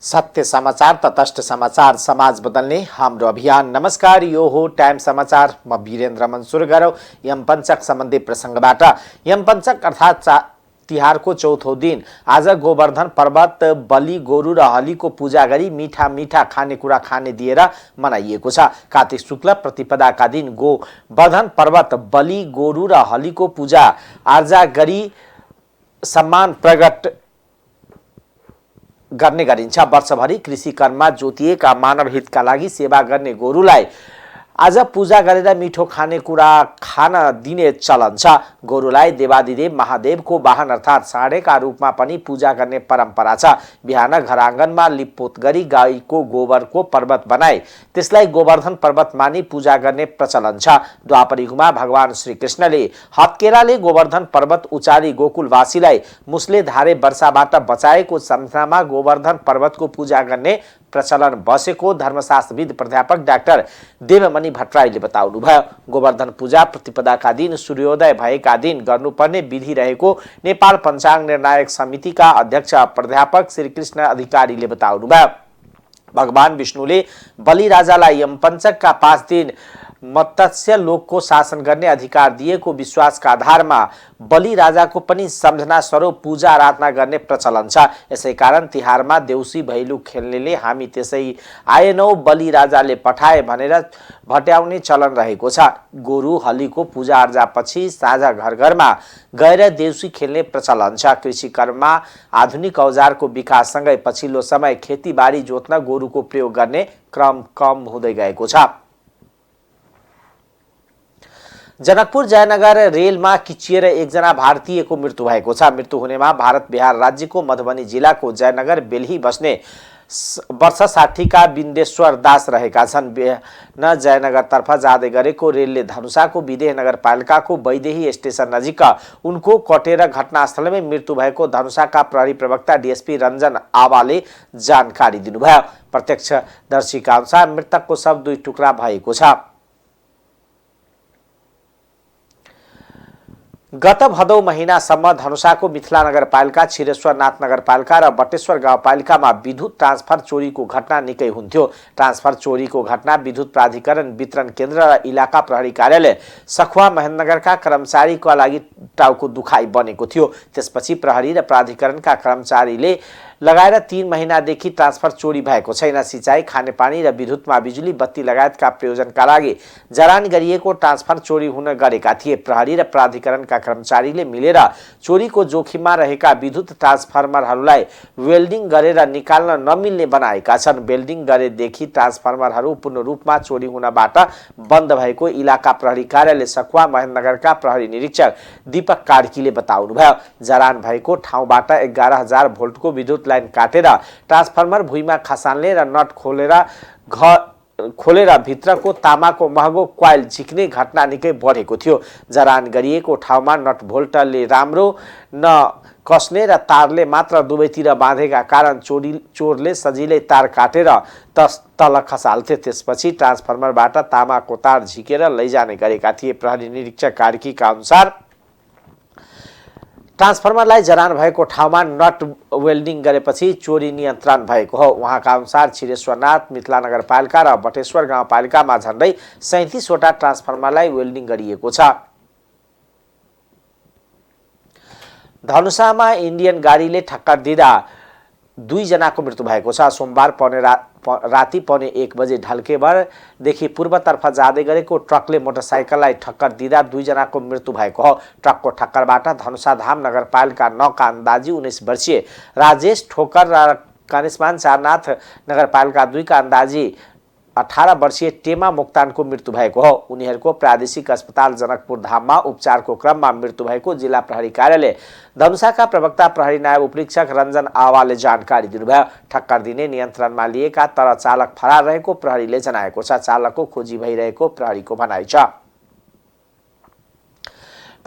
सत्य समाचार, तटस्थ समाचार, समाज बदल्ने हाम्रो अभियान। नमस्कार, यो हो टाइम समाचार। म वीरेन्द्र मन्सुर गरौँ यमपञ्चक सम्बन्धी प्रसङ्गबाट। यमपञ्चक अर्थात् तिहारको चौथो दिन आज गोवर्धन पर्वत बलि गोरु र हलीको पूजा गरी मिठा मिठा खानेकुरा खाने दिएर मनाइएको छ। कार्तिक शुक्ल प्रतिपदाका दिन गोवर्धन पर्वत बलि गोरु र हलीको पूजा आर्जा गरी सम्मान प्रकट गर्ने गरिन्छ। वर्षभरि कृषि कर्ममा जोतिएका मानव हितका लागि सेवा गर्ने गोरुलाई आज पूजा गरेर मिठो खानेकुरा खान दिने चलन छ। गोरुलाई देवादिदेव महादेवको वाहन अर्थात् साँढेका रूपमा पनि पूजा गर्ने परम्परा छ। बिहान घर आँगनमा लिपपोत गरी गाईको गोबरको पर्वत बनाए त्यसलाई गोवर्धन पर्वत मानी पूजा गर्ने प्रचलन छ। द्वापर युगमा भगवान श्री कृष्णले हत्केलाले गोवर्धन पर्वत उचाली गोकुलवासीलाई मुसले धारे वर्षाबाट बचाएको सम्झनामा गोवर्धन पर्वतको पूजा गर्ने प्रचलन बसेको धर्मशास्त्रविद प्राध्यापक डाक्टर देवमणि भट्टराईले बताउनुभयो। गोवर्धन पूजा प्रतिपदाका दिन सूर्योदय भएका दिन गर्नुपर्ने विधि रहेको नेपाल पञ्चाङ्ग निर्णायक समितिका अध्यक्ष प्राध्यापक श्रीकृष्ण अधिकारीले बताउनुभयो। भगवान विष्णुले बलि राजालाई यमपञ्चकका 5 दिन मत्स्य लोकको शासन गर्ने अधिकार दिएको विश्वासका आधारमा बलि राजाको पनि सम्झना स्वरूप पूजा आराधना गर्ने प्रचलन छ। यसै कारण तिहारमा देउसी भैलु खेल्नेले हामी त्यसै आएनौ बलि राजाले पठाए भनेर भट्याउने चलन रहेको छ। गोरु हलीको पूजा आर्जापछि साँझ घर घरमा गएर देउसी खेल्ने प्रचलन छ। कृषि कर्ममा आधुनिक औजारको विकाससँगै पछिल्लो समय खेतीबारी जोत्न गोरुको प्रयोग गर्ने क्रम कम हुँदै गएको छ। जनकपुर जयनगर रेलमा किचिएर एकजना भारतीयको मृत्यु भएको छ। मृत्यु हुनेमा भारत बिहार राज्यको मधुबनी जिल्लाको जयनगर बेलही बस्ने वर्ष 60 का बिन्देश्वर दास रहेका छन्। बिहान जयनगरतर्फ जाँदै गरेको रेलले धनुषाको विदेह नगरपालिकाको वैदेही स्टेसन नजिक उनको कटेर घटनास्थलमै मृत्यु भएको धनुषाका प्रहरी प्रवक्ता डीएसपी रञ्जन आवाले जानकारी दिनुभयो। प्रत्यक्षदर्शीका अनुसार मृतकको शव 2 टुक्रा भएको छ। गत भदौ महिनासम्म धनुषाको मिथिला नगरपालिका, छिरेश्वरनाथ नगरपालिका र बटेश्वर गाउँपालिकामा विद्युत ट्रान्सफर चोरीको घटना निकै हुन्थ्यो। ट्रान्सफर चोरीको घटना विद्युत प्राधिकरण वितरण केन्द्र र इलाका प्रहरी कार्यालय सखुवा महेन्द्रनगरका कर्मचारीका लागि टाउको दुखाइ बनेको थियो। त्यसपछि प्रहरी र प्राधिकरणका कर्मचारीले लगाएर 3 महिनादेखि ट्रान्सफर चोरी भएको छैन। सिँचाइ, खानेपानी र विद्युतमा बिजुली बत्ती लगायतका प्रयोजनका लागि जडान गरिएको ट्रान्सफर चोरी हुन गरेका थिए। प्रहरी र प्राधिकरणका कर्मचारीले मिलेर चोरीको जोखिममा रहेका विद्युत ट्रान्सफर्मरहरूलाई वेल्डिङ गरेर निकाल्न नमिल्ने बनाएका छन्। वेल्डिङ गरेदेखि ट्रान्सफर्मरहरू पूर्ण रूपमा चोरी हुनबाट बन्द भएको इलाका प्रहरी कार्यालय सखुवा महेन्द्रनगरका प्रहरी निरीक्षक दीपक कार्कीले बताउनुभयो। जडान भएको ठाउँबाट 11,000 भोल्टको विद्युत लाइन काटेर ट्रान्सफर्मर भुइँमा खसाल्ने र नट खोलेर भित्रको तामाको महँगो क्वाइल झिक्ने घटना निकै बढेको थियो। जडान गरिएको ठाउँमा नट भोल्टले राम्रो नकस्ने र तारले मात्र दुवैतिर बाँधेका कारण चोरले सजिलै तार काटेर तल खसाल्थे। त्यसपछि ट्रान्सफर्मरबाट तामाको तार झिकेर लैजाने गरेका थिए। प्रहरी निरीक्षक कार्कीका अनुसार ट्रान्सफर्मरलाई जडान भएको ठाउँमा नट वेल्डिङ गरेपछि चोरी नियन्त्रण भएको हो। उहाँका अनुसार छिरेश्वरनाथ, मिथिला नगरपालिका र बटेश्वर गाउँपालिकामा झन्डै 37 वटा ट्रान्सफर्मरलाई वेल्डिङ गरिएको छ। धनुषामा इन्डियन गाडीले ठक्कर दिँदा 2 जनाको मृत्यु भएको छ। सोमबार राति 1:15 बजे ढल्केवरदेखि पूर्वतर्फ जाँदै गरेको ट्रकले मोटरसाइकललाई ठक्कर दिँदा 2 जनाको मृत्यु भएको हो। ट्रकको ठक्करबाट धनुषाधाम नगरपालिका 9 का अन्दाजी 19 वर्षीय राजेश ठोकर र कनिष्मान चारनाथ नगरपालिका 2 का अन्दाजी 18 वर्षीय टेमा मोक्तानको मृत्यु भएको हो। उनीहरूको प्रादेशिक अस्पताल जनकपुर धाममा उपचारको क्रममा मृत्यु भएको जिल्ला प्रहरी कार्यालय धनुषाका प्रवक्ता प्रहरी नायब उपरीक्षक रञ्जन आवाले जानकारी दिनुभयो। ठक्कर दिने नियन्त्रणमा लिएका तर चालक फरार रहेको प्रहरीले जनाएको छ। चालकको खोजी भइरहेको प्रहरीको भनाइ छ।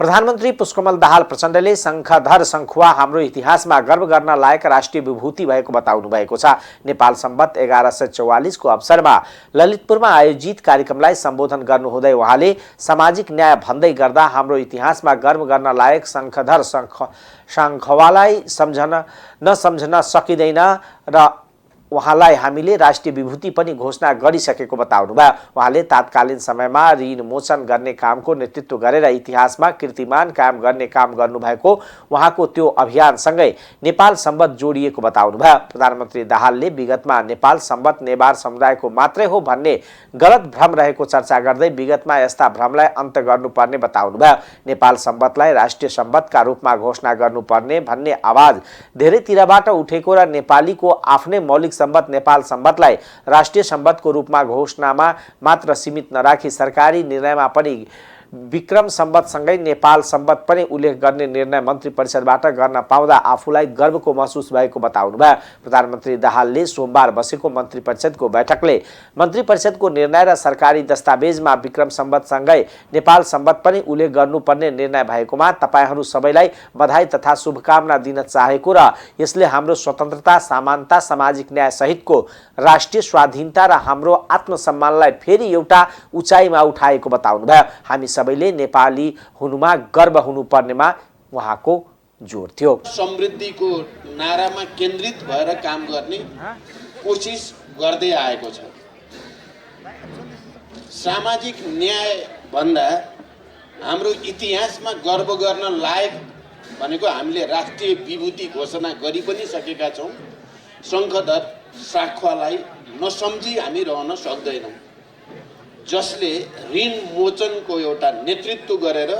प्रधानमन्त्री पुष्पकमल दाहाल प्रचण्डले शङ्खधर शङ्खुवा हाम्रो इतिहासमा गर्व गर्न लायक राष्ट्रिय विभूति भएको बताउनु भएको छ। नेपाल सम्वत 1144 को अवसरमा ललितपुरमा आयोजित कार्यक्रमलाई सम्बोधन गर्नुहुँदै उहाँले सामाजिक न्याय भन्दै गर्दा हाम्रो इतिहासमा गर्व गर्न लायक शङ्खधर शङ्खुवालाई नसम्झन सकिँदैन र उहाँलाई हामीले राष्ट्रिय विभूति पनि घोषणा गरिसकेको बताउनुभयो। उहाँले तात्कालीन समयमा ऋण मोचन गर्ने कामको नेतृत्व गरेर इतिहासमा कीर्तिमान कायम गर्ने काम गर्नुभएको उहाँको त्यो अभियानसँगै नेपाल सम्बत जोडिएको बताउनुभयो। प्रधानमन्त्री दाहालले विगतमा नेपाल सम्बत नेवार समुदायको मात्रै हो भन्ने गलत भ्रम रहेको चर्चा गर्दै विगतमा यस्ता भ्रमलाई अन्त्य गर्नुपर्ने बताउनुभयो। नेपाल सम्बतलाई राष्ट्रिय सम्बतका रूपमा घोषणा गर्नुपर्ने भन्ने आवाज धेरैतिरबाट उठेको र नेपालीको आफ्नै मौलिक सम्बत नेपाल सम्बतलाई राष्ट्रिय सम्बतको रूपमा घोषणामा मात्र सीमित नराखी सरकारी निर्णयमा पनि विक्रम सम्बतसँगै नेपाल सम्बत पनि उल्लेख गर्ने निर्णय मन्त्री परिषदबाट गर्न पाउँदा आफूलाई गर्वको महसुस भएको बताउनुभयो। प्रधानमन्त्री दाहालले सोमबार बसेको मन्त्री परिषदको बैठकले मन्त्री परिषदको निर्णय र सरकारी दस्तावेजमा विक्रम सम्बतसँगै नेपाल सम्बत पनि उल्लेख गर्नुपर्ने निर्णय भएकोमा तपाईहरू सबैलाई बधाई तथा शुभकामना दिन चाहेको र यसले हाम्रो स्वतन्त्रता, समानता, सामाजिक न्याय सहितको राष्ट्रिय स्वाधीनता र हाम्रो आत्मसम्मानलाई फेरि एउटा उचाइमा उठाएको बताउनुभयो। हामी सबैले नेपाली हुनुमा गर्व हुनुपर्नेमा उहाँको जोड थियो। समृद्धिको नारामा केन्द्रित भएर काम गर्ने कोसिस गर्दै आएको छ। सामाजिक न्याय भन्दा हाम्रो इतिहासमा गर्व गर्न लायक भनेको हामीले राष्ट्रिय विभूति घोषणा गरि पनि सकेका छौँ। शङ्खधर साख्वालाई नसम्झी हामी रहन सक्दैनौँ, जसले ऋण मोचनको एउटा नेतृत्व गरेर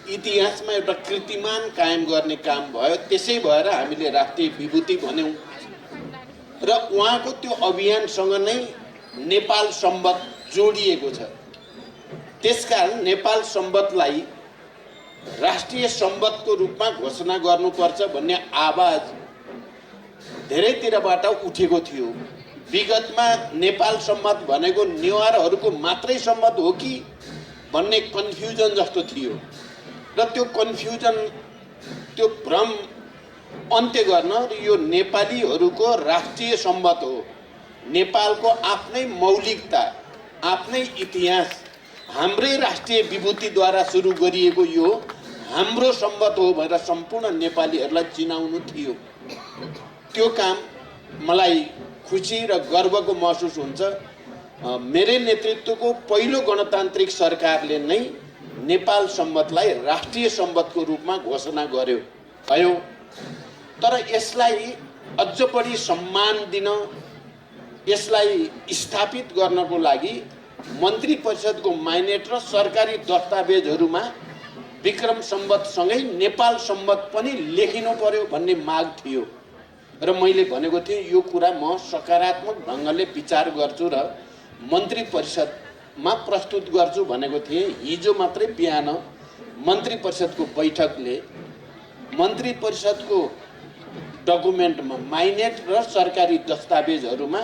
इतिहासमा एउटा कीर्तिमान कायम गर्ने काम भयो। त्यसै भएर हामीले राष्ट्रिय विभूति भन्यौँ र उहाँको त्यो अभियानसँग नै नेपाल सम्बत जोडिएको छ। त्यसकारण नेपाल सम्बतलाई राष्ट्रिय सम्बतको रूपमा घोषणा गर्नुपर्छ भन्ने आवाज धेरैतिरबाट उठेको थियो। विगतमा नेपाल सम्बत भनेको नेवारहरूको मात्रै सम्बत हो कि भन्ने कन्फ्युजन जस्तो थियो र त्यो कन्फ्युजन, त्यो भ्रम अन्त्य गर्न यो नेपालीहरूको राष्ट्रिय सम्बत हो। नेपालको आफ्नै मौलिकता, आफ्नै इतिहास, हाम्रै राष्ट्रिय विभूतिद्वारा सुरु गरिएको यो हाम्रो सम्बत हो भनेर सम्पूर्ण नेपालीहरूलाई चिनाउनु थियो। त्यो काम मलाई खुसी र गर्वको महसुस हुन्छ। मेरै नेतृत्वको पहिलो गणतान्त्रिक सरकारले नै नेपाल सम्बतलाई राष्ट्रिय सम्बतको रूपमा घोषणा भयो। तर यसलाई अझ बढी सम्मान दिन, यसलाई स्थापित गर्नको लागि मन्त्री परिषदको माइनेट र सरकारी दस्तावेजहरूमा विक्रम सम्बतसँगै नेपाल सम्बत पनि लेखिनु पर्यो भन्ने माग थियो र मैले भनेको थिएँ यो कुरा म सकारात्मक ढङ्गले विचार गर्छु र मन्त्री परिषदमा प्रस्तुत गर्छु भनेको थिएँ। हिजो मात्रै बिहान मन्त्री परिषदको बैठकले मन्त्री परिषदको डकुमेन्टमा माइनेट र सरकारी दस्तावेजहरूमा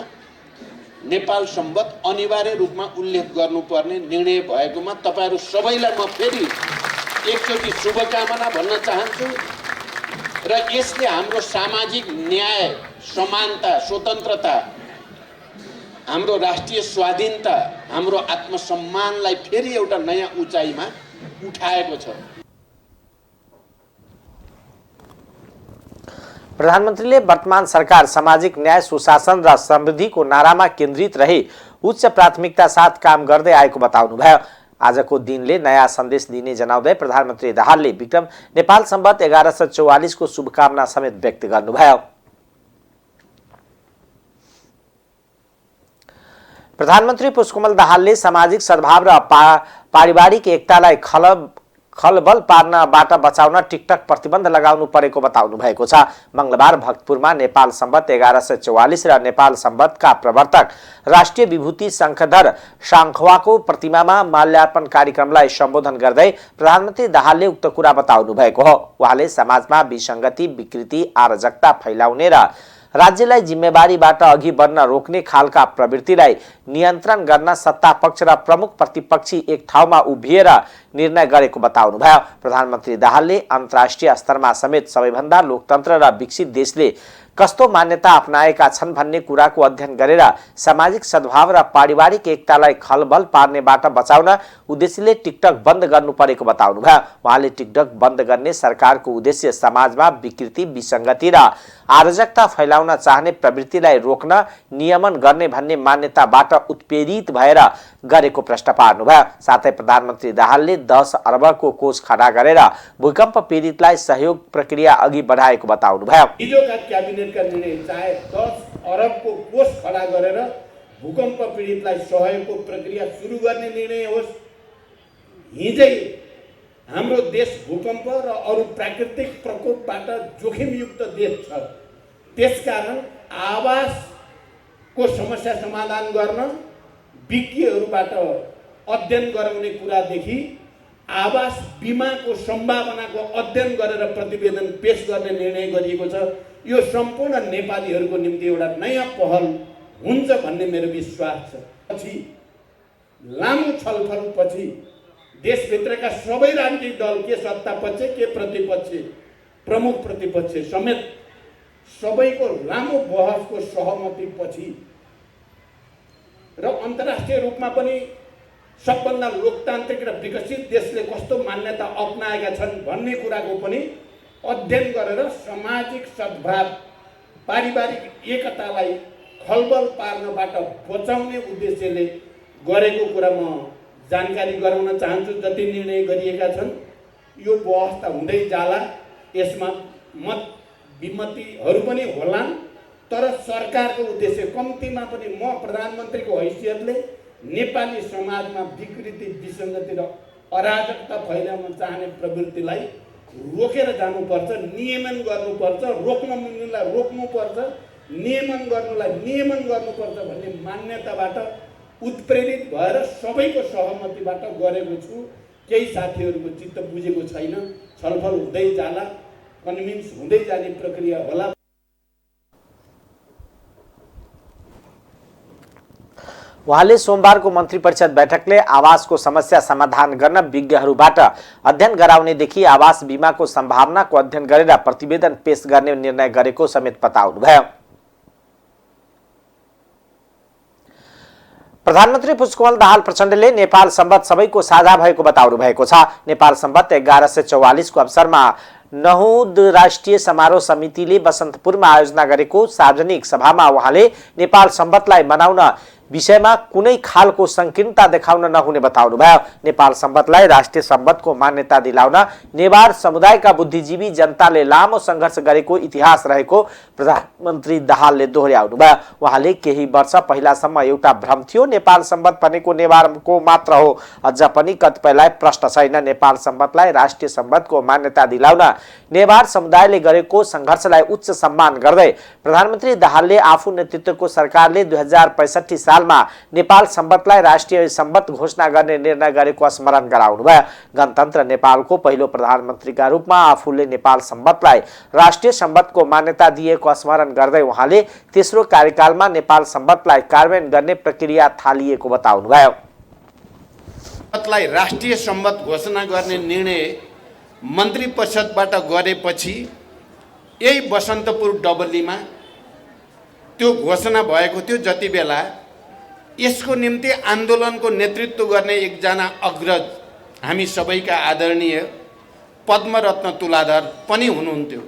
नेपाल सम्बत अनिवार्य रूपमा उल्लेख गर्नुपर्ने निर्णय भएकोमा तपाईहरू सबैलाई म फेरि एकचोटि शुभकामना भन्न चाहन्छु र यसले हाम्रो सामाजिक न्याय, समानता, स्वतन्त्रता, हाम्रो राष्ट्रिय स्वाधीनता, हाम्रो आत्मसम्मानलाई फेरि एउटा नयाँ उचाइमा उठाएको छ। प्रधानमन्त्रीले वर्तमान सरकार सामाजिक न्याय, सुशासन र समृद्धिको नारामा केन्द्रित रही उच्च प्राथमिकता साथ काम गर्दै आएको बताउनुभयो। आजको दिनले नयाँ सन्देश दिने जनाउँदै प्रधानमन्त्री दाहालले विक्रम नेपाल सम्बत 1144 को शुभकामना समेत व्यक्त गर्नुभयो। प्रधानमन्त्री पुष्पकमल दाहालले सामाजिक सद्भाव र पारिवारिक एकतालाई खलबल पार्नबाट बचाउन टिकटक प्रतिबन्ध लगाउनु परेको बताउनु भएको छ। मंगलबार भक्तपुरमा नेपाल सम्बत 1144 र नेपाल सम्बतका प्रवर्तक राष्ट्रिय विभूति शङ्खधर साख्वाको प्रतिमामा माल्यार्पण कार्यक्रमलाई सम्बोधन गर्दै प्रधानमन्त्री दाहालले उक्त कुरा बताउनु भएको हो। उहाँले समाजमा विसङ्गति, विकृति, अराजकता फैलाउने र राज्यलाई जिम्मेवारीबाट अघि बढ्न रोक्ने खालका प्रवृत्तिलाई नियन्त्रण गर्न सत्ता पक्ष र प्रमुख प्रतिपक्षी एक ठाउँमा उभिएर निर्णय गरेको बताउनुभयो। प्रधानमन्त्री दाहालले अन्तर्राष्ट्रिय स्तरमा समेत सबैभन्दा लोकतन्त्र र विकसित देशले कस्तो मान्यता अपनाएका छन् भन्ने कुराको अध्ययन गरेर सामाजिक सद्भाव र पारिवारिक एकतालाई खलबल पार्नेबाट बचाउन उद्देश्यले टिकटक बन्द गर्नु परेको बताउनुभयो। उहाँले टिकटक बन्द गर्ने सरकारको उद्देश्य समाजमा विकृति, विसङ्गति र अराजकता फैलाउन चाहने प्रवृत्तिलाई रोक्न नियमन गर्ने भन्ने मान्यताबाट उत्प्रेरित भएर गरेको प्रश्न पार्नुभयो। साथै प्रधानमन्त्री दाहालले 10 अर्बको कोष खडा गरेर भूकम्प पीडितलाई सहयोग प्रक्रिया अघि बढाएको बताउनुभयो। हिजोका क्याबिनेटका निर्णय चाहे 10 अरबको कोष खडा गरेर भूकम्प पीडितलाई सहयोगको प्रक्रिया सुरु गर्ने निर्णय होस्, हिजै हाम्रो देश भूकम्प र अरू प्राकृतिक प्रकोपबाट जोखिमयुक्त देश छ। त्यसकारण आवासको समस्या समाधान गर्न विज्ञहरूबाट अध्ययन गराउने कुरादेखि आवास बिमाको सम्भावनाको अध्ययन गरेर प्रतिवेदन पेश गर्ने निर्णय गरिएको छ। यो सम्पूर्ण नेपालीहरूको निम्ति एउटा नयाँ पहल हुन्छ भन्ने मेरो विश्वास छ। पछि लामो छलफलपछि देशभित्रका सबै राजनीतिक दल, के सत्तापक्ष के प्रतिपक्ष, प्रमुख प्रतिपक्ष समेत सबैको लामो बहसको सहमतिपछि र अन्तर्राष्ट्रिय रूपमा पनि सबभन्दा लोकतान्त्रिक र विकसित देशले कस्तो मान्यता अपनाएका छन् भन्ने कुराको पनि अध्ययन गरेर सामाजिक सद्भाव, पारिवारिक एकतालाई खलबल पार्नबाट बचाउने उद्देश्यले गरेको कुरा म जानकारी गराउन चाहन्छु। जति निर्णय गरिएका छन् यो बहस त हुँदै जाला, यसमा मत विमतिहरू पनि होलान्, तर सरकारको उद्देश्य कम्तीमा पनि म प्रधानमन्त्रीको हैसियतले नेपाली समाजमा विकृति, विसङ्गति र अराजकता फैलाउन चाहने प्रवृत्तिलाई रोकेर जानुपर्छ, नियमन गर्नुपर्छ, रोक्न मिल्नेलाई रोक्नुपर्छ, नियमन गर्नुलाई नियमन गर्नुपर्छ भन्ने मान्यताबाट उत्प्रेरित भएर सबैको सहमतिबाट गरेको छु। केही साथीहरूको चित्त बुझेको छैन, छलफल हुँदै जाला, कन्भिन्स हुँदै जाने प्रक्रिया होला। उहाँले सोमबारको मन्त्री परिषद बैठकले आवासको समस्या समाधान गर्न विज्ञहरूबाट अध्ययन गराउनेदेखि आवास बिमाको सम्भावनाको अध्ययन गरेर प्रतिवेदन पेश गर्ने निर्णय गरेको समेत बताउनुभयो। प्रधानमन्त्री पुष्पकमल दाहाल प्रचण्डले नेपाल सम्बत सबैको साझा भएको बताउनु भएको छ। नेपाल सम्बत 1144 को अवसरमा नहुद राष्ट्रिय समारोह समितिले बसन्तपुरमा आयोजना गरेको सार्वजनिक सभामा उहाँले नेपाल सम्बतलाई मनाउन विषयमा कुनै खालको संकीर्णता देखाउन नहुने बताउनुभयो। नेपाल सम्बतलाई राष्ट्रिय सम्बतको मान्यता दिलाउन नेवार समुदायका बुद्धिजीवी जनताले लामो सङ्घर्ष गरेको इतिहास रहेको प्रधानमन्त्री दाहालले दोहोर्याउनुभयो। उहाँले केही वर्ष पहिलासम्म एउटा भ्रम थियो, नेपाल सम्बत भनेको नेवारको मात्र हो। अझ पनि कतिपयलाई प्रश्न छैन। नेपाल सम्बतलाई राष्ट्रिय सम्बतको मान्यता दिलाउन नेवार समुदायले गरेको सङ्घर्षलाई उच्च सम्मान गर्दै प्रधानमन्त्री दाहालले आफू नेतृत्वको सरकारले 2065 सालमा नेपाल सम्बतलाई राष्ट्रिय सम्बत घोषणा गर्ने निर्णय गरेको स्मरण गराउनुभयो। गणतन्त्र नेपालको पहिलो प्रधानमन्त्रीका रूपमा आफूले नेपाल सम्बतलाई राष्ट्रिय सम्बतको मान्यता दिएको स्मरण गर्दै उहाँले तेस्रो कार्यकालमा नेपाल सम्बतलाई कार्यान्वयन गर्ने प्रक्रिया थालिएको बताउनुभयो। सम्बतलाई राष्ट्रिय सम्बत घोषणा गर्ने निर्णय मन्त्री परिषदबाट गरेपछि यही बसन्तपुर डबलीमा त्यो घोषणा भएको थियो। जति बेला यसको निम्ति आन्दोलनको नेतृत्व गर्ने एकजना अग्रज हामी सबैका आदरणीय पद्मरत्न तुलाधर पनि हुनुहुन्थ्यो,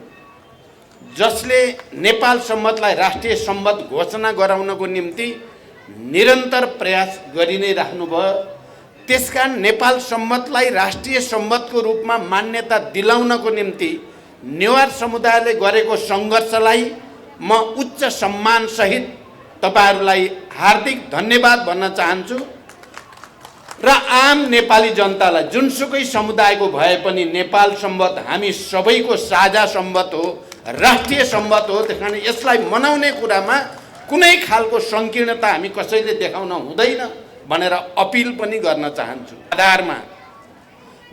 जसले नेपाल सम्बतलाई राष्ट्रिय सम्बत घोषणा गराउनको निम्ति निरन्तर प्रयास गरि नै राख्नुभयो। त्यसकारण नेपाल सम्बतलाई राष्ट्रिय सम्बतको रूपमा मान्यता दिलाउनको निम्ति नेवार समुदायले गरेको सङ्घर्षलाई म उच्च सम्मानसहित तपाईहरूलाई हार्दिक धन्यवाद भन्न चाहन्छु र आम नेपाली जनतालाई जुनसुकै समुदायको भए पनि नेपाल सम्बत हामी सबैको साझा सम्बत हो, राष्ट्रिय सम्बत हो। त्यसकारण यसलाई मनाउने कुरामा कुनै खालको संकीर्णता हामी कसैले देखाउन हुँदैन भनेर अपिल पनि गर्न चाहन्छु। आधारमा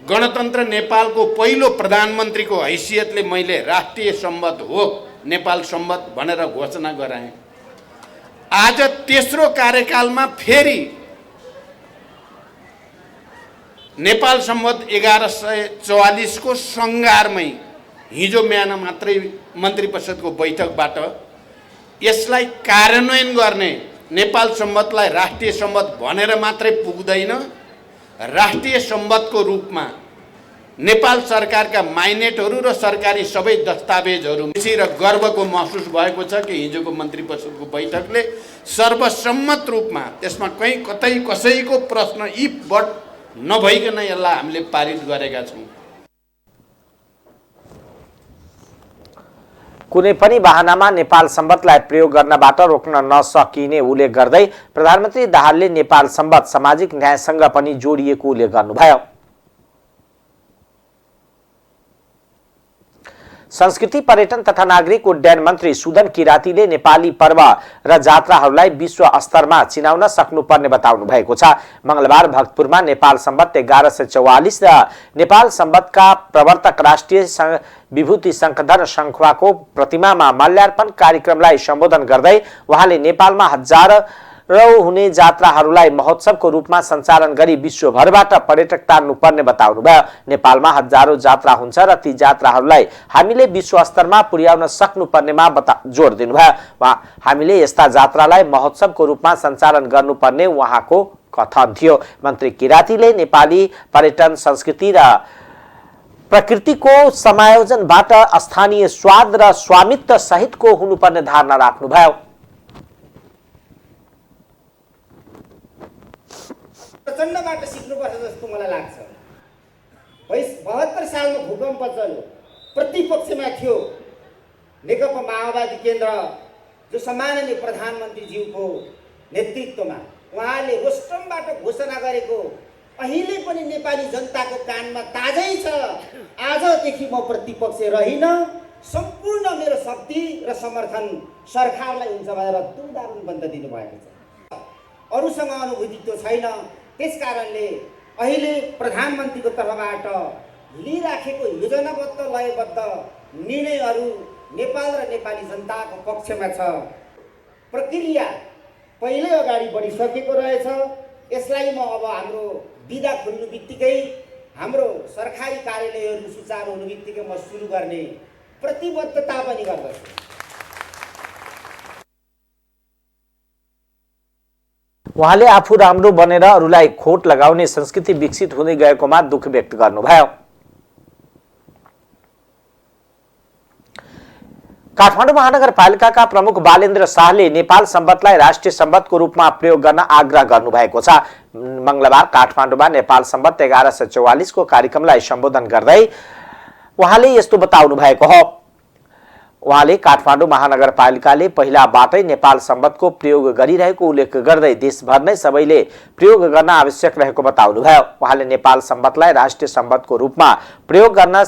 गणतन्त्र नेपालको पहिलो प्रधानमन्त्रीको हैसियतले मैले राष्ट्रिय सम्बत हो नेपाल सम्बत भनेर घोषणा गराएँ। आज तेस्रो कार्यकालमा फेरि नेपाल सम्बत 1144 को सङ्घारमै हिजो बिहान मात्रै मन्त्री परिषदको बैठकबाट यसलाई कार्यान्वयन गर्ने, नेपाल सम्बतलाई राष्ट्रिय सम्बत भनेर मात्रै पुग्दैन, राष्ट्रिय सम्बतको रूपमा नेपाल सरकारका माइनेटहरू र सरकारी सबै दस्तावेजहरू खुसी र गर्वको महसुस भएको छ कि हिजोको मन्त्री परिषदको बैठकले सर्वसम्मत रूपमा त्यसमा कहीँ कतै कसैको प्रश्न इफ बट नभइकन यसलाई हामीले पारित गरेका छौँ। कुनै पनि बहानामा नेपाल सम्बन्धलाई प्रयोग गर्नबाट रोक्न नसकिने उल्लेख गर्दै प्रधानमन्त्री दाहालले नेपाल सम्बन्ध सामाजिक न्यायसँग पनि जोडिएको उल्लेख गर्नुभयो। संस्कृति पर्यटन तथा नागरिक उड्डयन मन्त्री सुदन किरातीले नेपाली पर्व र जात्राहरूलाई विश्व स्तरमा चिनाउन सक्नुपर्ने बताउनु भएको छ। मंगलबार भक्तपुरमा नेपाल सम्बत 1144 र नेपाल सम्बतका प्रवर्तक राष्ट्रिय विभूति शंखधर शंखवाको प्रतिमामा माल्यार्पण कार्यक्रमलाई सम्बोधन गर्दै उहाँले नेपालमा हजारौं हुने जात्राहरूलाई महोत्सवको रूपमा सञ्चालन गरी विश्वभरबाट पर्यटक तान्नुपर्ने बताउनुभयो। नेपालमा हजारौं जात्रा हुन्छ र ती जात्राहरूलाई हामीले विश्व स्तरमा पुर्याउन सक्नुपर्नेमा जोड दिनुभयो। हामीले यस्ता जात्रालाई महोत्सवको रूपमा सञ्चालन गर्नुपर्ने उहाँको कथन थियो। मन्त्री किरातीले नेपाली पर्यटन संस्कृति र प्रकृतिको समायोजनबाट स्थानीय स्वाद र स्वामित्व सहितको हुनुपर्ने धारणा राख्नुभयो। प्रचण्डबाट सिक्नुपर्छ जस्तो मलाई लाग्छ। 72 सालमा भूकम्प चल्यो, प्रतिपक्षमा थियो नेकपा माओवादी केन्द्र, जो सम्माननीय प्रधानमन्त्रीज्यूको नेतृत्वमा उहाँले रोस्टमबाट घोषणा गरेको अहिले पनि नेपाली जनताको कानमा ताजै छ। आजदेखि म प्रतिपक्ष रहिन, सम्पूर्ण मेरो शक्ति र समर्थन सरकारलाई हुन्छ भनेर तुलदारुन बन्द दिनुभएको छ। अरूसँग अनुभूति त्यो छैन। त्यसकारणले अहिले प्रधानमन्त्रीको तर्फबाट लिइराखेको योजनाबद्ध लयबद्ध निर्णयहरू नेपाल र नेपाली जनताको पक्षमा छ। प्रक्रिया पहिले अगाडि बढिसकेको रहेछ। यसलाई म अब हाम्रो बिदा खुल्नु बित्तिकै, हाम्रो सरकारी कार्यालयहरू सुचारू हुनु बित्तिकै म सुरु गर्ने प्रतिबद्धता पनि गर्दछु। उहाँले आफू राम्रो बनेर अरूलाई खोट लगाउने संस्कृति विकसित हुँदै गएकोमा दुःख व्यक्त गर्नुभयो। काठमाडौँ महानगरपालिकाका प्रमुख बालेन्द्र शाहले नेपाल सम्बतलाई राष्ट्रिय सम्बतको रूपमा प्रयोग गर्न आग्रह गर्नुभएको छ। मंगलबार काठमाडौँमा नेपाल सम्बत 1144 को कार्यक्रमलाई सम्बोधन गर्दै उहाँले यस्तो बताउनु भएको हो। उहाँले काठमाडौँ महानगरपालिकाले पहिलाबाटै नेपाल सम्बतको प्रयोग गरिरहेको उल्लेख गर्दै देशभर नै सबैले प्रयोग गर्न आवश्यक रहेको बताउनुभयो। उहाँले नेपाल सम्बतलाई राष्ट्रिय सम्बतको रूपमा प्रयोग गर्न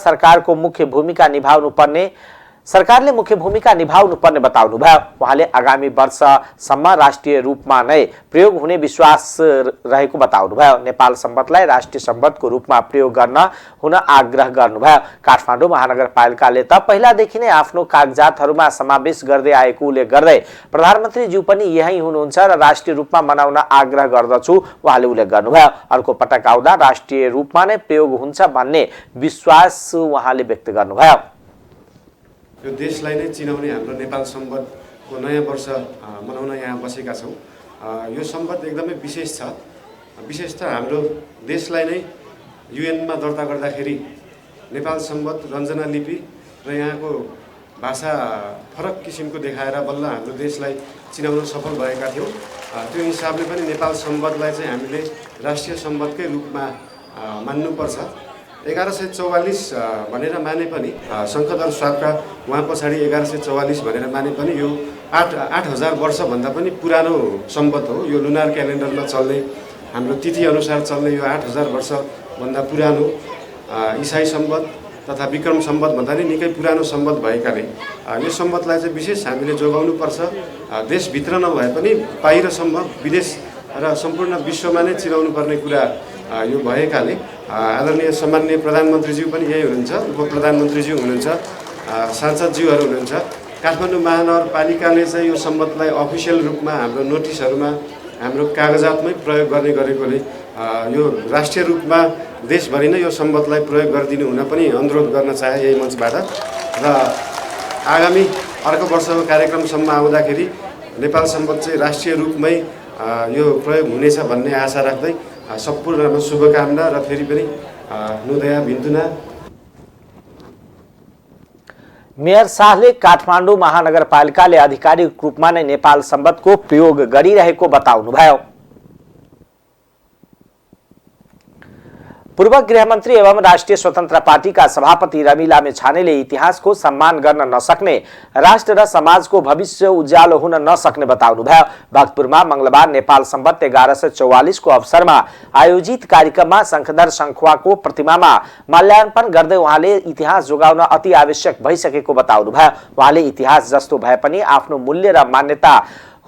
सरकारले मुख्य भूमिका निभाउनुपर्ने बताउनुभयो। उहाँले आगामी वर्षसम्म राष्ट्रिय रूपमा नै प्रयोग हुने विश्वास रहेको बताउनुभयो। नेपाल सम्बतलाई राष्ट्रिय सम्बतको रूपमा प्रयोग गर्न हुन आग्रह गर्नुभयो। काठमाडौँ महानगरपालिकाले त पहिलादेखि नै आफ्नो कागजातहरूमा समावेश गर्दै आएको उल्लेख गर्दै प्रधानमन्त्रीज्यू पनि यही हुनुहुन्छ र राष्ट्रिय रूपमा मनाउन आग्रह गर्दछु उहाँले उल्लेख गर्नुभयो। अर्को पटक आउँदा राष्ट्रिय रूपमा नै प्रयोग हुन्छ भन्ने विश्वास उहाँले व्यक्त गर्नुभयो। यो देशलाई नै चिनाउने हाम्रो नेपाल सम्बतको नयाँ वर्ष मनाउन यहाँ बसेका छौँ। यो सम्बत एकदमै विशेष छ। विशेष त हाम्रो देशलाई नै युएनमा दर्ता गर्दाखेरि नेपाल सम्बत रञ्जना लिपि र यहाँको भाषा फरक किसिमको देखाएर बल्ल हाम्रो देशलाई चिनाउन सफल भएका थियौँ। त्यो हिसाबले पनि नेपाल सम्बतलाई चाहिँ हामीले राष्ट्रिय सम्बतकै रूपमा मान्नुपर्छ। 1144 भनेर माने पनि शङ्खधर शाहका उहाँ पछाडि 1144 भनेर माने पनि यो 8000 वर्षभन्दा पनि पुरानो सम्बत हो। यो लुनार क्यालेन्डरमा चल्ने, हाम्रो तिथि अनुसार चल्ने यो 8000 वर्षभन्दा पुरानो इसाई सम्बत तथा विक्रम सम्बत भन्दा नि निकै पुरानो सम्बत भएकाले यो सम्बतलाई चाहिँ विशेष हामीले जोगाउनुपर्छ। देशभित्र नभए पनि बाहिरसम्म, विदेश र सम्पूर्ण विश्वमा नै चिनाउनु पर्ने कुरा यो भएकाले आदरणीय सम्माननीय प्रधानमन्त्रीज्यू पनि यही हुनुहुन्छ, उप प्रधानमन्त्रीज्यू हुनुहुन्छ, सांसदज्यूहरू हुनुहुन्छ। काठमाडौँ महानगरपालिकाले चाहिँ यो सम्बतलाई अफिसियल रूपमा हाम्रो नोटिसहरूमा, हाम्रो कागजातमै प्रयोग गर्ने गरेकोले यो राष्ट्रिय रूपमा देशभरि नै यो सम्बतलाई प्रयोग गरिदिनु हुन पनि अनुरोध गर्न चाहे यही मञ्चबाट। र आगामी अर्को वर्षको कार्यक्रमसम्म आउँदाखेरि नेपाल सम्बत चाहिँ राष्ट्रिय रूपमै यो प्रयोग हुनेछ भन्ने आशा राख्दै सम्पूर्णमा शुभकामना र फेरि पनि नुदया भिन्तुना। मेयर शाहले काठमाडौँ महानगरपालिकाले आधिकारिक रूपमा नै नेपाल सम्बन्धको प्रयोग गरिरहेको बताउनुभयो। पूर्व गृहमन्त्री एवं राष्ट्रिय स्वतन्त्र पार्टीका सभापति रवि लामिछानेले इतिहासको सम्मान गर्न नसक्ने, राष्ट्र र समाजको भविष्य उज्यालो हुन नसक्ने बताउनुभयो। भक्तपुरमा मंगलबार नेपाल सम्बत 1144 को अवसरमा आयोजित कार्यक्रममा शंखधर शंखुवाको प्रतिमामा माल्यार्पण गर्दै उहाँले इतिहास जोगाउन अति आवश्यक भइसकेको बताउनुभयो। उहाँले इतिहास जस्तो भए पनि आफ्नो मूल्य र मान्यता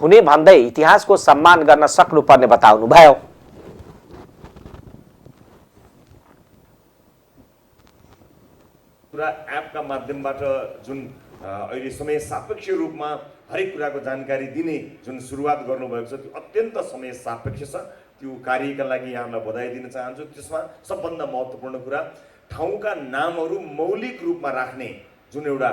हुने भन्दै इतिहासको सम्मान गर्न सक्नुपर्ने बताउनुभयो। पुरा एपका माध्यमबाट जुन अहिले समय सापेक्ष रूपमा हरेक कुराको जानकारी दिने जुन सुरुवात गर्नुभएको छ त्यो अत्यन्त समय सापेक्ष छ। त्यो कार्यका लागि यहाँलाई बधाई दिन चाहन्छु। त्यसमा सबभन्दा महत्त्वपूर्ण कुरा ठाउँका नामहरू मौलिक रूपमा राख्ने जुन एउटा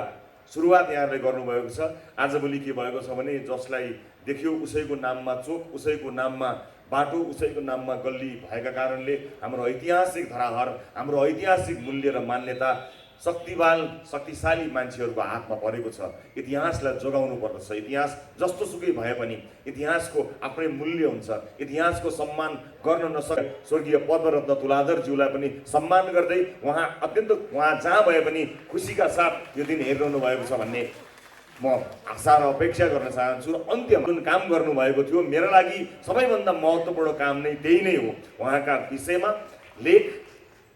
सुरुवात यहाँले गर्नुभएको छ। आजभोलि के भएको छ भने जसलाई देख्यो उसैको नाममा चोक, उसैको नाममा बाटो, उसैको नाममा गल्ली भएका कारणले हाम्रो ऐतिहासिक धरोहर, हाम्रो ऐतिहासिक मूल्य र मान्यता शक्तिशाली मान्छेहरूको हातमा परेको छ। इतिहासलाई जोगाउनु पर्दछ। इतिहास जस्तो सुकै भए पनि इतिहासको आफ्नै मूल्य हुन्छ। इतिहासको सम्मान गर्न नसके स्वर्गीय पद्मरत्न तुलाधरज्यूलाई पनि सम्मान गर्दै उहाँ जहाँ भए पनि खुसीका साथ यो दिन हेरिरहनु भएको छ भन्ने म आशा र अपेक्षा गर्न चाहन्छु। र अन्त्यमा जुन काम गर्नुभएको थियो मेरो लागि सबैभन्दा महत्त्वपूर्ण काम नै त्यही नै हो। उहाँका विषयमा लेख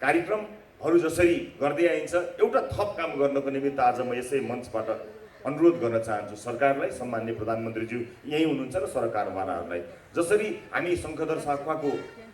कार्यक्रम जसरी गर्दै आइन्छ एउटा थप काम गर्नको निमित्त आज म यसै मञ्चबाट अनुरोध गर्न चाहन्छु सरकारलाई, सम्माननीय प्रधानमन्त्रीज्यू यही हुनुहुन्छ र सरकारवालाहरूलाई। जसरी हामी शंखधर शंखुवाको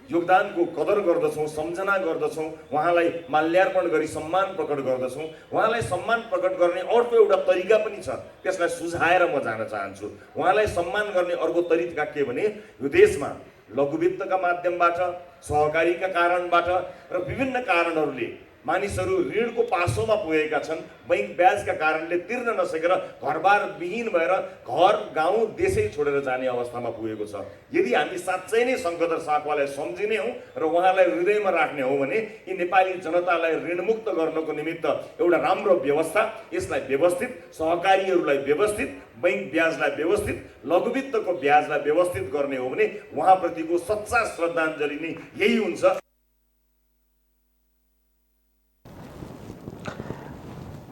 योगदानको कदर गर्दछौँ, सम्झना गर्दछौँ, उहाँलाई माल्यार्पण गरी सम्मान प्रकट गर्दछौँ, उहाँलाई सम्मान प्रकट गर्ने अर्को एउटा तरिका पनि छ, त्यसलाई सुझाएर म जान चाहन्छु। उहाँलाई सम्मान गर्ने अर्को तरिका के भने यो देशमा लघुवित्तका माध्यमबाट, सहकारीका कारणबाट र विभिन्न कारणहरूले मानिसहरू ऋणको पासोमा पुगेका छन्। बैंक ब्याजका कारणले तिर्न नसकेर घरबार विहीन भएर घर गाउँ देशै छोडेर जाने अवस्थामा पुगेको छ। यदि हामी साँच्चै नै शंखधर शंखुवालाई सम्झिने हौँ र उहाँलाई हृदयमा राख्ने हो भने यी नेपाली जनतालाई ऋणमुक्त गर्नको निमित्त एउटा राम्रो व्यवस्था, यसलाई व्यवस्थित, सहकारीहरूलाई व्यवस्थित, बैंक ब्याजलाई व्यवस्थित, लघुवित्तको ब्याजलाई व्यवस्थित गर्ने हो भने उहाँप्रतिको सच्चा श्रद्धाञ्जली नै यही हुन्छ।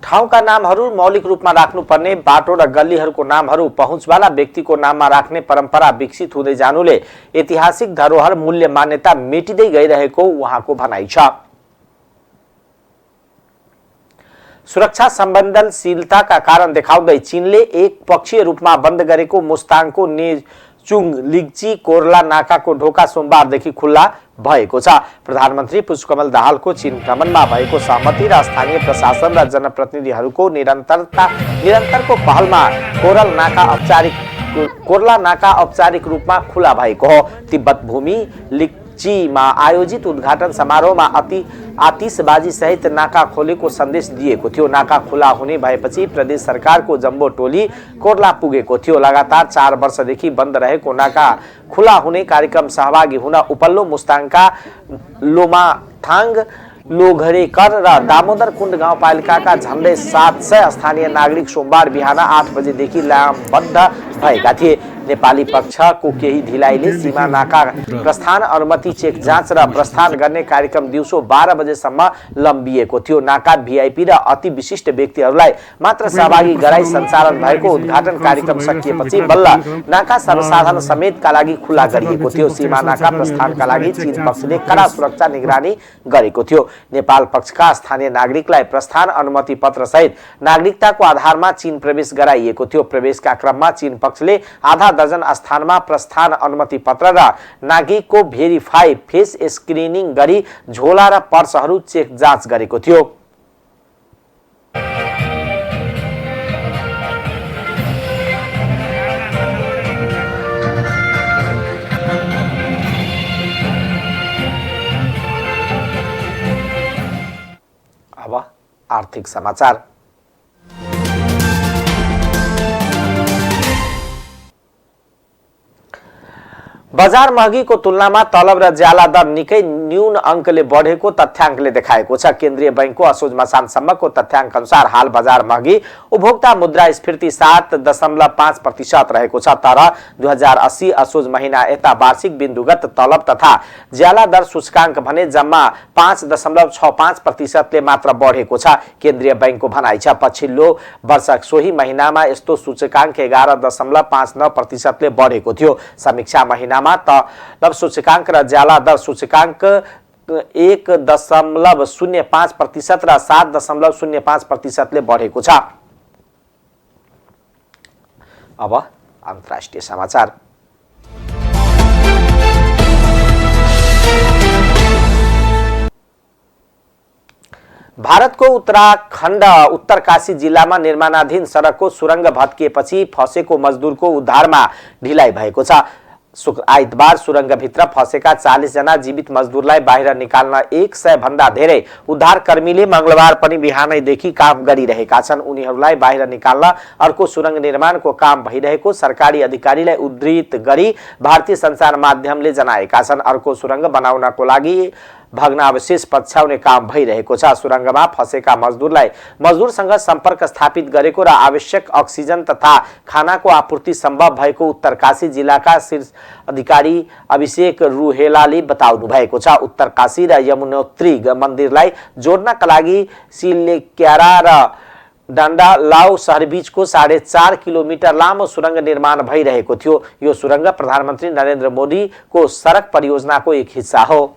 ठाउँका नामहरू मौलिक रूपमा राख्नुपर्ने, बाटो र गल्लीहरूको नामहरू पहुँचवाला व्यक्तिको नाममा राख्ने परम्परा विकसित हुँदै जानुले ऐतिहासिक धरोहर मूल्य मान्यता मेटिँदै गइरहेको उहाँको भनाइ छ। सुरक्षा संवेदनशीलताका कारण देखाउँदै चीनले एक पक्षीय रूपमा बन्द गरेको मुस्ताङको नेचुङ लिग्ची कोर्ला नाकाको ढोका सोमबारदेखि खुल्ला भएको छ। प्रधानमन्त्री पुष्पकमल दाहालको चीन भ्रमणमा भएको सहमति र स्थानीय प्रशासन र जनप्रतिनिधिहरूको निरन्तरको पहलमा कोर्ला नाका औपचारिक रूपमा खुला भएको हो। तिब्बत भूमि लिग्चीमा आयोजित उद्घाटन समारोहमा आतिशबाजी सहित नाका खोलेको सन्देश दिएको थियो। नाका खुला हुने भएपछि प्रदेश सरकारको जम्बो टोली कोर्ला पुगेको थियो। लगातार 4 वर्षदेखि बन्द रहेको नाका खुला हुने कार्यक्रम सहभागी हुन उपल्लो मुस्ताङका लोमाथाङ, लोघरेकर र दामोदर कुण्ड गाउँपालिकाका झन्डै 700 स्थानीय नागरिक सोमबार बिहान 8 बजेदेखि लामबद्ध भएका थिए। नेपाली पक्षको केही ढिलाइले सीमा नाका प्रस्थान अनुमति चेक जाँच र प्रस्थान गर्ने कार्यक्रम दिउँसो 12 बजेसम्म लम्बिएको थियो। नाका भिआइपी र अति विशिष्ट व्यक्तिहरूलाई मात्र सहभागी गराई सञ्चालन भएको उद्घाटन कार्यक्रम सकिएपछि बल्ल नाका सर्वसाधारण समेतका लागि खुला गरिएको थियो। सीमा नाका प्रस्थानका लागि चीन पक्षले कडा सुरक्षा निगरानी गरेको थियो। नेपाल पक्षका स्थानीय नागरिकलाई प्रस्थान अनुमति पत्र सहित नागरिकताको आधारमा चीन प्रवेश गराइएको थियो। प्रवेशका क्रममा चीन पक्षले आधा दर्जन स्थानमा प्रस्थान अनुमति पत्र र नागरिकको भेरिफाई फेस स्क्रिनिङ गरी झोला र पर्सहरू चेक जाँच गरेको थियो। अब आर्थिक समाचार। बजार महँगीको तुलनामा तलब र ज्याला दर निकै न्यून अङ्कले बढेको तथ्याङ्कले देखाएको छ। केन्द्रीय बैंकको असोज मसानसम्मको तथ्याङ्क अनुसार हाल बजार महँगी उपभोक्ता मुद्रास्फीति 7.5% रहेको छ। तर 2080 असोज महिना यता वार्षिक बिन्दुगत तलब तथा ज्याला दर सूचकाङ्क भने जम्मा 5.65%ले मात्र बढेको छ। केन्द्रीय बैंकको भनाइ छ पछिल्लो वर्ष सोही महिनामा यस्तो सूचकाङ्क 11.59%ले बढेको थियो। समीक्षा महिनामा तलब सूचकाङ्क र ज्याला दर सूचकाङ्क 1.05% र 7.05%ले बढेको छ। अब अन्तर्राष्ट्रिय समाचार। भारतको उत्तराखण्ड उत्तरकाशी जिल्लामा निर्माणाधीन सडकको सुरङ्ग भत्किएपछि फसेको मजदुरको उद्धारमा ढिलाइ भएको छ। आइतबार सुरङ्गभित्र फसेका 40 जना जीवित मजदुरलाई बाहिर निकाल्न 100 भन्दा धेरै उद्धारकर्मीले मंगलबार पनि बिहानैदेखि काम गरिरहेका छन्। उनीहरूलाई बाहिर निकाल्न अर्को सुरङ्ग निर्माणको काम भइरहेको सरकारी अधिकारीलाई उद्धृत गरी भारतीय सञ्चार माध्यमले जनाएका छन्। अर्को सुरङ्ग बनाउनको लागि भग्नावशेष पछ्याउने काम भइरहेको छ। सुरङ्गमा फसेका मजदुरसँग सम्पर्क स्थापित गरेको र आवश्यक अक्सिजन तथा खानाको आपूर्ति सम्भव भएको उत्तरकाशी जिल्लाका शीर्ष अधिकारी अभिषेक रुहेलाले बताउनु भएको छ। उत्तरकाशी र यमुनोत्री मन्दिरलाई जोड्नका लागि सिलेक्यारा र डान्डालाउ शहरबीचको 4.5 किलोमिटर लामो सुरङ्ग निर्माण भइरहेको थियो। यो सुरङ्ग प्रधानमन्त्री नरेन्द्र मोदीको सडक परियोजनाको एक हिस्सा हो।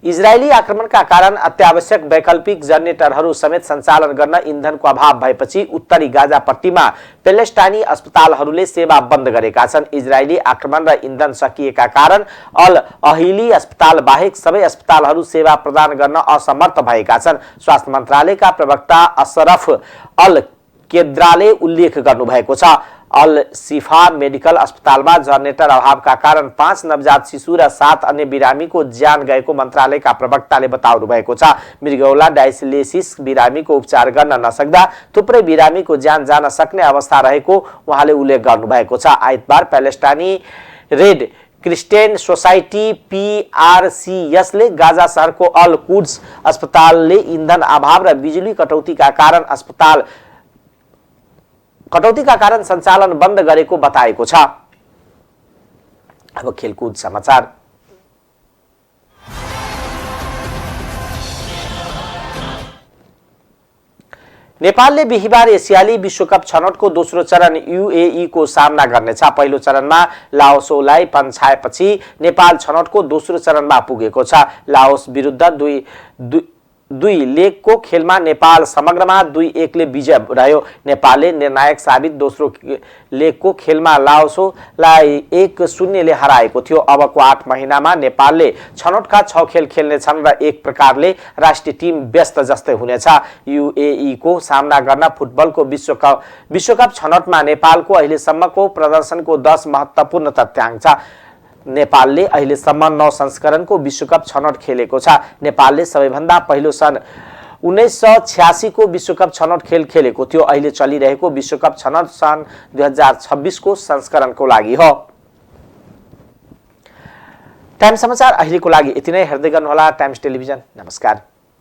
इजरायली आक्रमणका कारण अत्यावश्यक वैकल्पिक जनरेटरहरू समेत सञ्चालन गर्न इन्धनको अभाव भएपछि उत्तरी गाजा पट्टीमा पेलेस्टाइनी अस्पतालहरूले सेवा बन्द गरेका छन्। इजरायली आक्रमण र इन्धन सकिएका कारण अल अहिली अस्पताल बाहेक सबै अस्पतालहरू सेवा प्रदान गर्न असमर्थ भएका छन्। स्वास्थ्य मन्त्रालयका प्रवक्ता अशरफ अल केद्राले उल्लेख गर्नुभएको छ। अल सिफा मेडिकल अस्पतालमा जनरेटर अभावका कारण 5 नवजात शिशु र 7 अन्य बिरामीको ज्यान गएको मन्त्रालयका प्रवक्ताले बताउनु भएको छ। मृगौला डायसिलिसिस बिरामीको उपचार गर्न नसक्दा थुप्रै बिरामीको ज्यान जान सक्ने अवस्था रहेको उहाँले उल्लेख गर्नुभएको छ। आइतबार प्यालेस्टाइनी रेड क्रिस्चियन सोसाइटी PRCS ले गाजा शहरको अल कुड्स अस्पतालले इन्धन अभाव र बिजुली कटौतीका कारण सञ्चालन बन्द गरेको बताएको छ। अब खेलकुद समाचार। नेपालले बिहिबार एसियाली विश्वकप छनौटको दोस्रो चरण UAE को सामना गर्नेछ। पहिलो चरणमा लाओसलाई पन्छाएपछि नेपाल छनौटको दोस्रो चरणमा पुगेको छ। लाओस विरुद्ध दुई लेगको खेलमा नेपाल समग्रमा 2-1 ले विजय रह्यो। नेपालले निर्णायक साबित दोस्रो लेगको खेलमा लाओसलाई 1-0 ले हराएको थियो। अबको 8 महिनामा नेपालले छनौटका 6 खेल खेल्नेछन् र एक प्रकारले राष्ट्रिय टिम व्यस्त जस्तै हुनेछ। UAE को सामना गर्न फुटबलको विश्वकप छनौटमा नेपालको अहिलेसम्मको प्रदर्शनको 10 महत्त्वपूर्ण तथ्याङ्क छ। नेपालले अहिलेसम्म 9 संस्करणको विश्वकप छनौट खेलेको छ। नेपालले सबैभन्दा पहिलो सन् 1986 को विश्वकप छनौट खेल खेलेको थियो। अहिले चलिरहेको विश्वकप छनौट सन् 2026 को संस्करणको लागि हो। टाइम्स समाचार अहिलेको लागि यति नै। हेर्दै गर्नुहोला टाइम्स टेलिभिजन। नमस्कार।